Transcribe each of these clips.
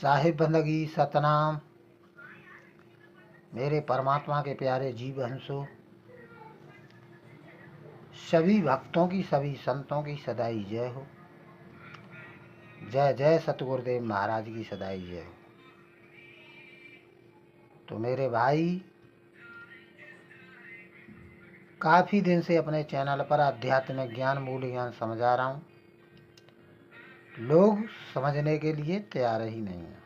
साहिब बंदगी सतनाम। मेरे परमात्मा के प्यारे जीव हंसो, सभी भक्तों की सभी संतों की सदाई जय हो। जय जय सतगुरुदेव महाराज की सदाई जय हो। तो मेरे भाई, काफ़ी दिन से अपने चैनल पर आध्यात्मिक ज्ञान मूल ज्ञान समझा रहा हूँ, लोग समझने के लिए तैयार ही नहीं है।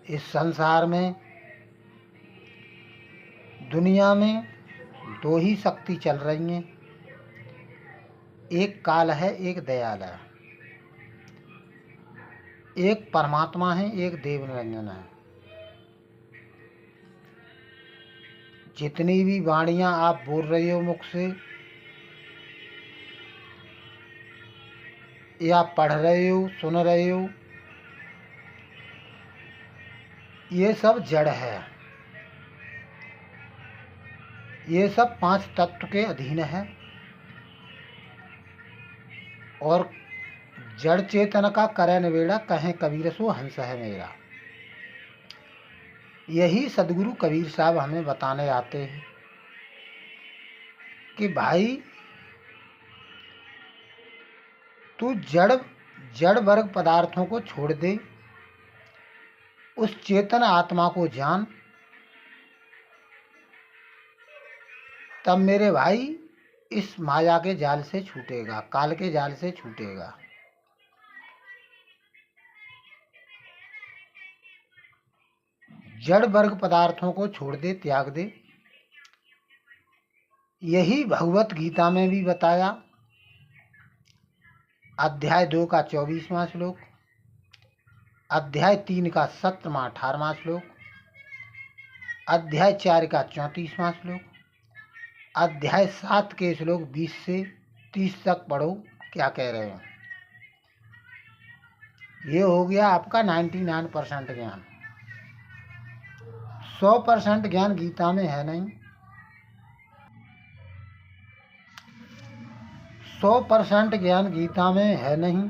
इस संसार में, दुनिया में दो ही शक्ति चल रही हैं, एक काल है, एक दयाल है। एक परमात्मा है, एक देव निरंजन है। जितनी भी वाणियां आप बोल रहे हो मुख से या पढ़ रहे हो, सुन रहे हो, ये सब जड़ है। ये सब 5 तत्व के अधीन है और जड़ चेतन का करे निबेड़ा, कहें कबीर सो हंस है मेरा। यही सदगुरु कबीर साहब हमें बताने आते हैं कि भाई तू जड़ वर्ग पदार्थों को छोड़ दे, उस चेतन आत्मा को जान, तब मेरे भाई इस माया के जाल से छूटेगा, काल के जाल से छूटेगा। जड़ वर्ग पदार्थों को छोड़ दे, त्याग दे। यही भगवत गीता में भी बताया, अध्याय 2 का 24वां श्लोक, अध्याय 3 का 17वां 18वां श्लोक, अध्याय 4 का 34वां श्लोक, अध्याय 7 के श्लोक 20 से 30 तक पढ़ो। क्या कह रहे हो? ये हो गया आपका 99% ज्ञान। 100% ज्ञान गीता में है नहीं। 100% ज्ञान गीता में है नहीं।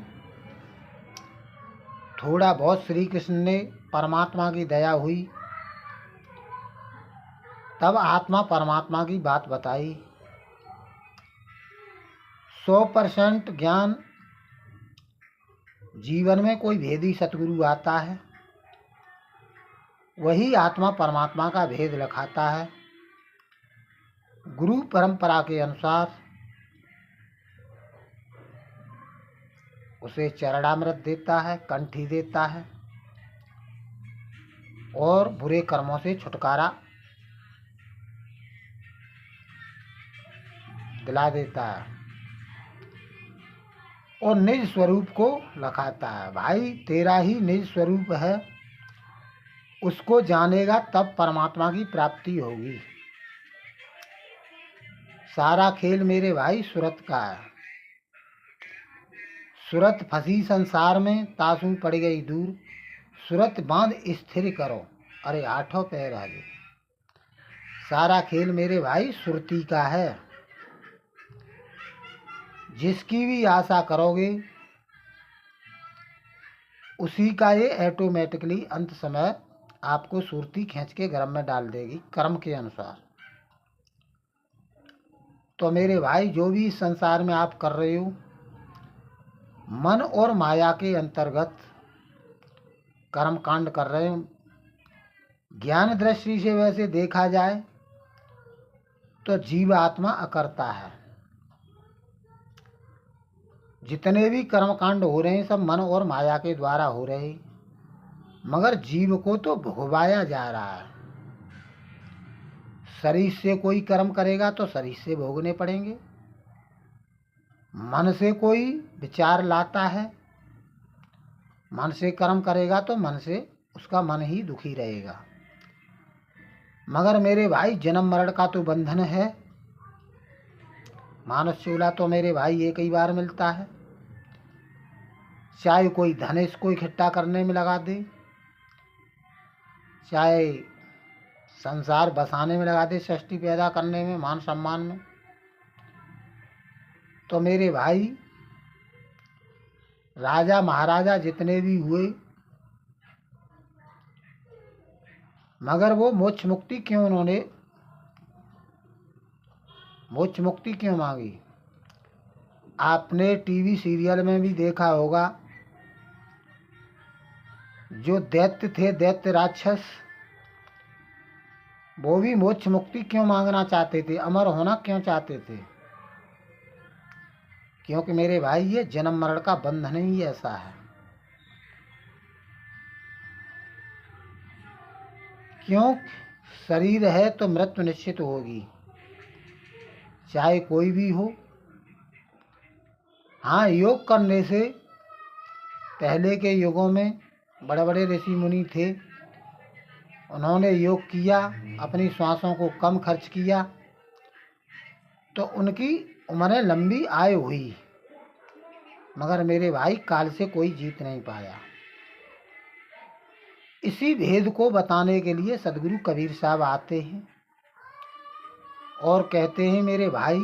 थोड़ा बहुत श्री कृष्ण ने, परमात्मा की दया हुई तब आत्मा परमात्मा की बात बताई। 100% ज्ञान जीवन में कोई भेदी सतगुरु आता है, वही आत्मा परमात्मा का भेद लखाता है। गुरु परंपरा के अनुसार उसे चरणामृत देता है, कंठी देता है और बुरे कर्मों से छुटकारा दिला देता है और निज स्वरूप को लखाता है। भाई तेरा ही निज स्वरूप है, उसको जानेगा तब परमात्मा की प्राप्ति होगी। सारा खेल मेरे भाई सूरत का है। सूरत फंसी संसार में, तासू पड़ गई दूर, सूरत बांध स्थिर करो, अरे 8 पैर आगे। सारा खेल मेरे भाई सुरती का है। जिसकी भी आशा करोगे उसी का ये ऑटोमेटिकली अंत समय आपको सुरती खींच के गर्म में डाल देगी, कर्म के अनुसार। तो मेरे भाई, जो भी इस संसार में आप कर रहे हो, मन और माया के अंतर्गत कर्म कांड कर रहे हो। ज्ञान दृष्टि से वैसे देखा जाए तो जीव आत्मा अकर्ता है। जितने भी कर्म कांड हो रहे हैं सब मन और माया के द्वारा हो रहे हैं, मगर जीव को तो भोगवाया जा रहा है। शरीर से कोई कर्म करेगा तो शरीर से भोगने पड़ेंगे। मन से कोई विचार लाता है, मन से कर्म करेगा तो मन से उसका मन ही दुखी रहेगा। मगर मेरे भाई जन्म मरण का तो बंधन है। मानस चूल्हा तो मेरे भाई एक ही बार मिलता है। चाहे कोई धन इसको इकट्ठा करने में लगा दे, चाहे संसार बसाने में लगा दे, सृष्टि पैदा करने में, मान सम्मान में, तो मेरे भाई राजा महाराजा जितने भी हुए, मगर वो मोक्ष मुक्ति क्यों, उन्होंने मोक्ष मुक्ति क्यों मांगी? आपने टीवी सीरियल में भी देखा होगा, जो दैत्य थे, दैत्य राक्षस, वो भी मोक्ष मुक्ति क्यों मांगना चाहते थे, अमर होना क्यों चाहते थे? क्योंकि मेरे भाई ये जन्म मरण का बंधन ही ऐसा है। क्यों? शरीर है तो मृत्यु निश्चित होगी, चाहे कोई भी हो। हाँ, योग करने से पहले के युगों में बड़े बड़े ऋषि मुनि थे, उन्होंने योग किया, अपनी श्वासों को कम खर्च किया, तो उनकी उम्रें लंबी आयु हुई। मगर मेरे भाई काल से कोई जीत नहीं पाया। इसी भेद को बताने के लिए सदगुरु कबीर साहब आते हैं और कहते हैं, मेरे भाई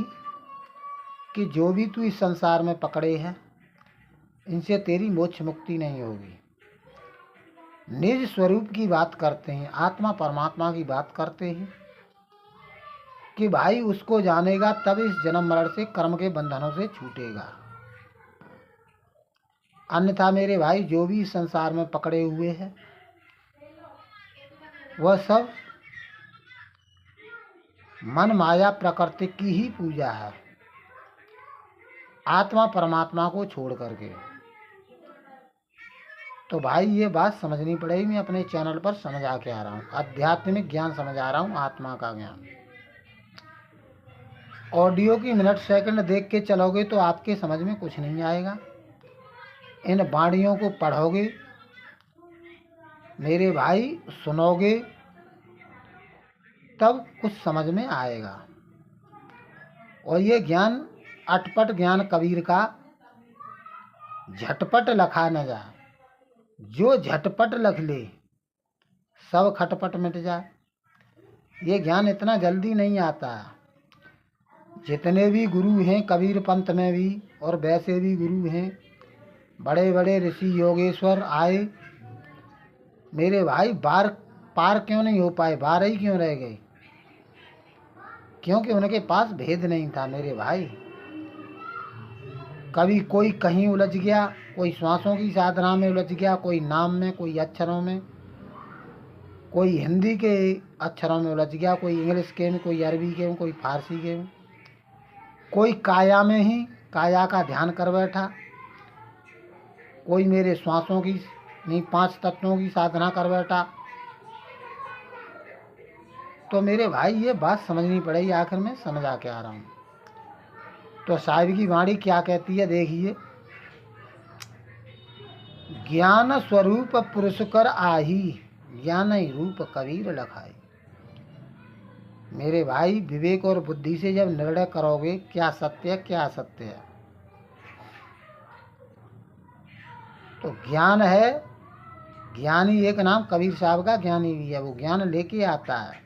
कि जो भी तू इस संसार में पकड़े है, इनसे तेरी मोक्ष मुक्ति नहीं होगी। निज स्वरूप की बात करते हैं, आत्मा परमात्मा की बात करते हैं कि भाई उसको जानेगा तब इस जन्म मरण से, कर्म के बंधनों से छूटेगा। अन्यथा मेरे भाई जो भी इस संसार में पकड़े हुए हैं, वह सब मन माया प्रकृति की ही पूजा है, आत्मा परमात्मा को छोड़ करके। तो भाई ये बात समझनी पड़ेगी। मैं अपने चैनल पर समझा के आ रहा हूँ, आध्यात्मिक ज्ञान समझा रहा हूँ, आत्मा का ज्ञान। ऑडियो की मिनट सेकंड देख के चलोगे तो आपके समझ में कुछ नहीं आएगा। इन वाणियों को पढ़ोगे मेरे भाई, सुनोगे, तब कुछ समझ में आएगा। और ये ज्ञान अटपट ज्ञान कबीर का झटपट लखा न जाए, जो झटपट लख ले सब खटपट मिट जाए। ये ज्ञान इतना जल्दी नहीं आता। जितने भी गुरु हैं कबीर पंथ में भी, और वैसे भी गुरु हैं, बड़े बड़े ऋषि योगेश्वर आए, मेरे भाई बार पार क्यों नहीं हो पाए, बार ही क्यों रह गए? क्योंकि उनके पास भेद नहीं था मेरे भाई। कभी कोई कहीं उलझ गया, कोई श्वासों की साधना में उलझ गया, कोई नाम में, कोई अक्षरों में, कोई हिंदी के अक्षरों में उलझ गया, कोई इंग्लिश के में, कोई अरबी के में, कोई फारसी के में, कोई काया में ही काया का ध्यान कर बैठा, कोई मेरे श्वासों की नहीं 5 तत्वों की साधना कर बैठा। तो मेरे भाई ये बात समझनी पड़ेगी। आखिर में समझा के आ रहा हूँ। तो साहिब की वाणी क्या कहती है, देखिए। ज्ञान स्वरूप पुरुष कर आही, ज्ञान ही रूप कबीर लखाई। मेरे भाई विवेक और बुद्धि से जब निर्णय करोगे क्या सत्य है क्या असत्य है, तो ज्ञान है, ज्ञानी एक नाम कबीर साहब का ज्ञानी भी है, वो ज्ञान लेके आता है।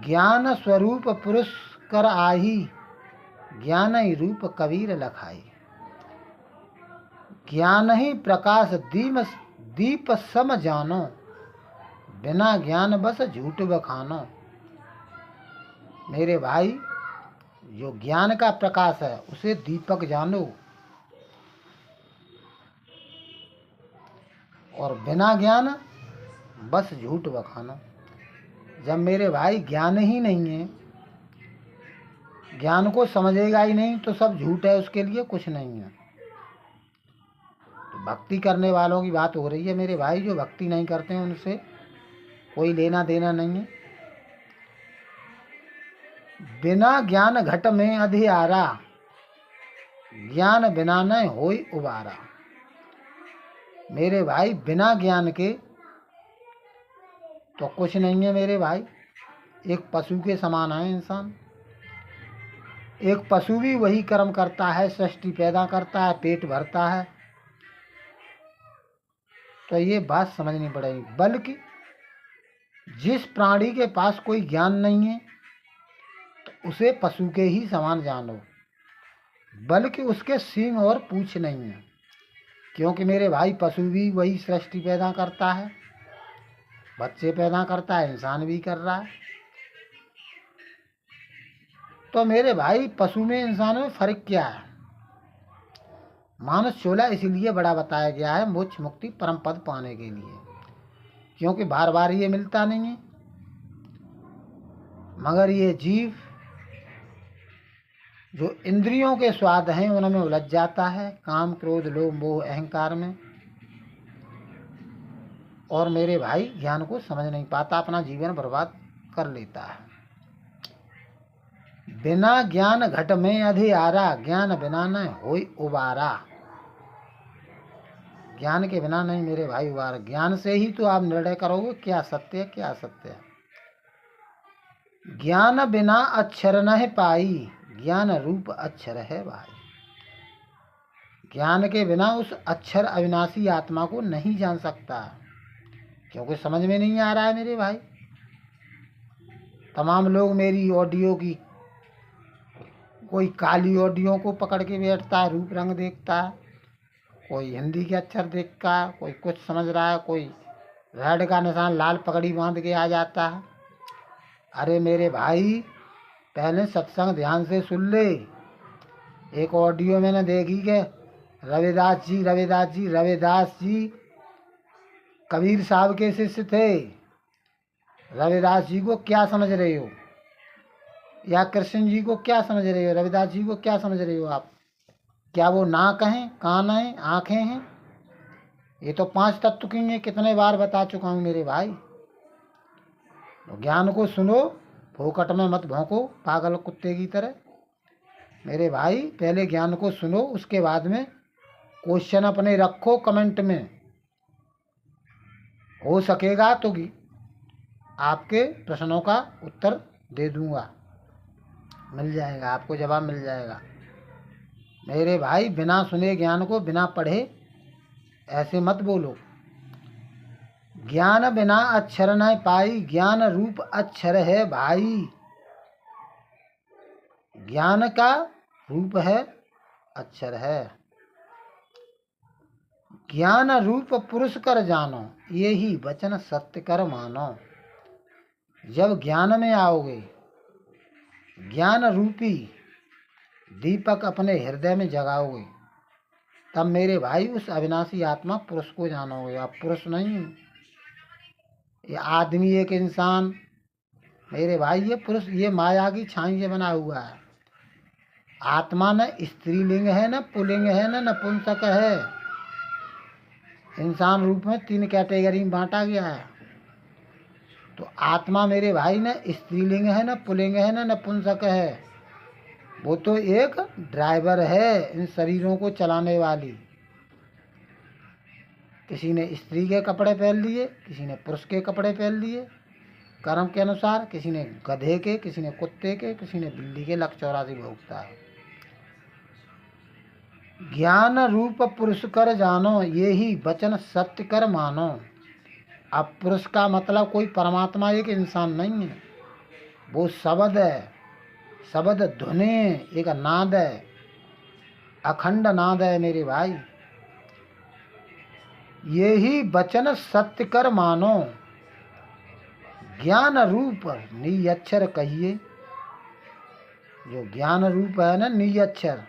ज्ञान स्वरूप पुरुष कर आही, ज्ञान ही रूप कबीर लखाई। ज्ञान ही प्रकाश दीप सम जानो, बिना ज्ञान बस झूठ बखानो। मेरे भाई जो ज्ञान का प्रकाश है उसे दीपक जानो, और बिना ज्ञान बस झूठ बखानो। जब मेरे भाई ज्ञान ही नहीं है, ज्ञान को समझेगा ही नहीं, तो सब झूठ है, उसके लिए कुछ नहीं है। तो भक्ति करने वालों की बात हो रही है मेरे भाई। जो भक्ति नहीं करते हैं उनसे कोई लेना देना नहीं है। बिना ज्ञान घट में अधियारा, ज्ञान बिना न होई उबारा। मेरे भाई बिना ज्ञान के तो कुछ नहीं है मेरे भाई। एक पशु के समान है इंसान। एक पशु भी वही कर्म करता है, सृष्टि पैदा करता है, पेट भरता है। तो ये बात समझनी पड़ेगी। बल्कि जिस प्राणी के पास कोई ज्ञान नहीं है, तो उसे पशु के ही समान जानो। बल्कि उसके सींग और पूंछ नहीं है, क्योंकि मेरे भाई पशु भी वही सृष्टि पैदा करता है, बच्चे पैदा करता है, इंसान भी कर रहा है। तो मेरे भाई पशु में इंसान में फर्क क्या है? मानस चोला इसीलिए बड़ा बताया गया है मोक्ष मुक्ति परम पद पाने के लिए, क्योंकि बार बार ये मिलता नहीं है। मगर ये जीव जो इंद्रियों के स्वाद हैं उनमें उलझ जाता है, काम क्रोध लोभ मोह अहंकार में, और मेरे भाई ज्ञान को समझ नहीं पाता, अपना जीवन बर्बाद कर लेता है। बिना ज्ञान घट में अधियारा, ज्ञान बिना न होई उबारा। ज्ञान के बिना नहीं मेरे भाई उबारा। ज्ञान से ही तो आप निर्णय करोगे क्या सत्य है क्या असत्य है। ज्ञान बिना अक्षर न पाई, ज्ञान रूप अक्षर है भाई। ज्ञान के बिना उस अक्षर अविनाशी आत्मा को नहीं जान सकता, क्योंकि समझ में नहीं आ रहा है मेरे भाई। तमाम लोग मेरी ऑडियो की, कोई काली ऑडियो को पकड़ के बैठता है, रूप रंग देखता है, कोई हिंदी के अक्षर देखता है, कोई कुछ समझ रहा है, कोई रेड का निशान लाल पगड़ी बांध के आ जाता है। अरे मेरे भाई पहले सत्संग ध्यान से सुन ले। एक ऑडियो मैंने देखी कि रविदास जी कबीर साहब के शिष्य थे। रविदास जी को क्या समझ रहे हो, या कृष्ण जी को क्या समझ रहे हो, रविदास जी को क्या समझ रहे हो आप? क्या वो नाक हैं, कान हैं, आँखें हैं? ये तो 5 तत्व की मैं कितने बार बता चुका हूँ मेरे भाई। तो ज्ञान को सुनो, फोकट में मत भौंको पागल कुत्ते की तरह। मेरे भाई पहले ज्ञान को सुनो, उसके बाद में क्वेश्चन अपने रखो कमेंट में। हो सकेगा तो आपके प्रश्नों का उत्तर दे दूंगा, मिल जाएगा, आपको जवाब मिल जाएगा। मेरे भाई बिना सुने ज्ञान को, बिना पढ़े ऐसे मत बोलो। ज्ञान बिना अक्षर न पाई, ज्ञान रूप अक्षर है भाई। ज्ञान का रूप है, अक्षर है। ज्ञान रूप पुरुष कर जानो, यही वचन सत्य कर मानो। जब ज्ञान में आओगे, ज्ञान रूपी दीपक अपने हृदय में जगाओगे, तब मेरे भाई उस अविनाशी आत्मा पुरुष को जानोगे। आप पुरुष नहीं, ये आदमी एक इंसान मेरे भाई, ये पुरुष ये माया की छाई से बना हुआ है। आत्मा न स्त्रीलिंग है, न पुल्लिंग है, न नपुंसक है। इंसान रूप में 3 कैटेगरी में बांटा गया है। तो आत्मा मेरे भाई न स्त्रीलिंग है, न पुल्लिंग है, न नपुंसक है। वो तो एक ड्राइवर है इन शरीरों को चलाने वाली। किसी ने स्त्री के कपड़े पहन लिए, किसी ने पुरुष के कपड़े पहन लिए कर्म के अनुसार, किसी ने गधे के, किसी ने कुत्ते के, किसी ने बिल्ली के। लक 84 भोगता है। ज्ञान रूप पुरुष कर जानो, ये ही वचन सत्य कर मानो। अब पुरुष का मतलब कोई परमात्मा एक इंसान नहीं है, वो शब्द है, शब्द ध्वनि, एक नाद है, अखंड नाद है मेरे भाई। ये ही वचन सत्य कर मानो। ज्ञान रूप निअक्षर कहिए। जो ज्ञान रूप है ना, निअक्षर,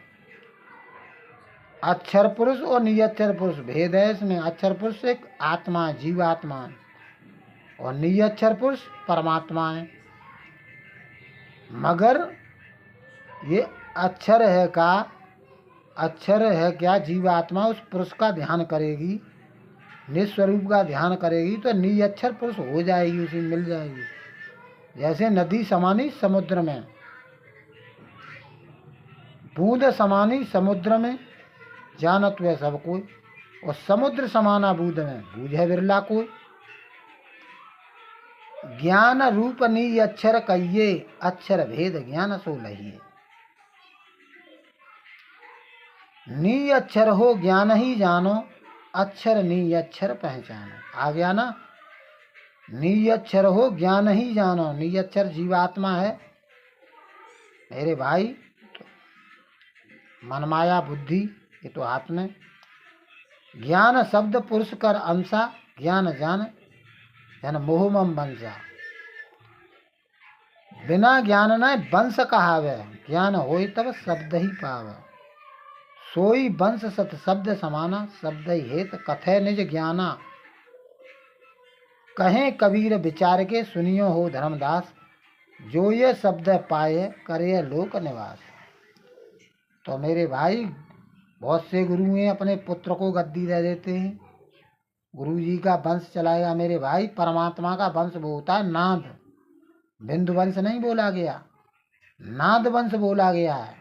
अक्षर पुरुष और निअक्षर पुरुष भेद है इसमें। अक्षर पुरुष एक आत्मा है, जीवात्मा है, और निअक्षर पुरुष परमात्मा है। मगर ये अक्षर है का, अक्षर है क्या, जीवात्मा उस पुरुष का ध्यान करेगी, निस्वरूप का ध्यान करेगी, तो निअक्षर पुरुष हो जाएगी, उसे मिल जाएगी। जैसे नदी समानी समुद्र में, बूंद समानी समुद्र में, जानत वह सब कोई, और समुद्र समाना बूंद में, बूझे बिरला कोई। ज्ञान रूप निअक्षर कहिए, अक्षर भेद ज्ञान सो लहिए। निअक्षर हो ज्ञान ही जानो, अक्षर निअक्षर पहचानो। आ गया ना? निअक्षर हो ज्ञान ही जानो। निअक्षर जीवात्मा है मेरे भाई। मन माया बुद्धि ये तो हाथ में। ज्ञान शब्द पुरुष कर अंसा, ज्ञान जान जन मोह मम वंशा। बिना ज्ञान न वंश कहावे, ज्ञान होय तब शब्द ही पावे। सोई वंश सत शब्द समाना, शब्द ही हेत कथे निज ज्ञाना। कहें कबीर विचार के सुनियो हो धर्मदास, जो ये शब्द पाए करे लोक निवास। तो मेरे भाई बहुत से गुरु हैं अपने पुत्र को गद्दी दे देते हैं, गुरु जी का वंश चलाएगा। मेरे भाई परमात्मा का वंश वो होता है नाद, बिंदु वंश नहीं बोला गया, नाद वंश बोला गया है।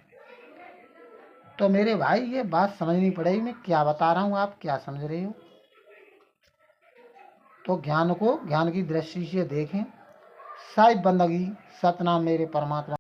तो मेरे भाई ये बात समझनी पड़ेगी, मैं क्या बता रहा हूँ आप क्या समझ रहे हो। तो ज्ञान को ज्ञान की दृष्टि से देखें। साहिब बंदगी सतनाम मेरे परमात्मा।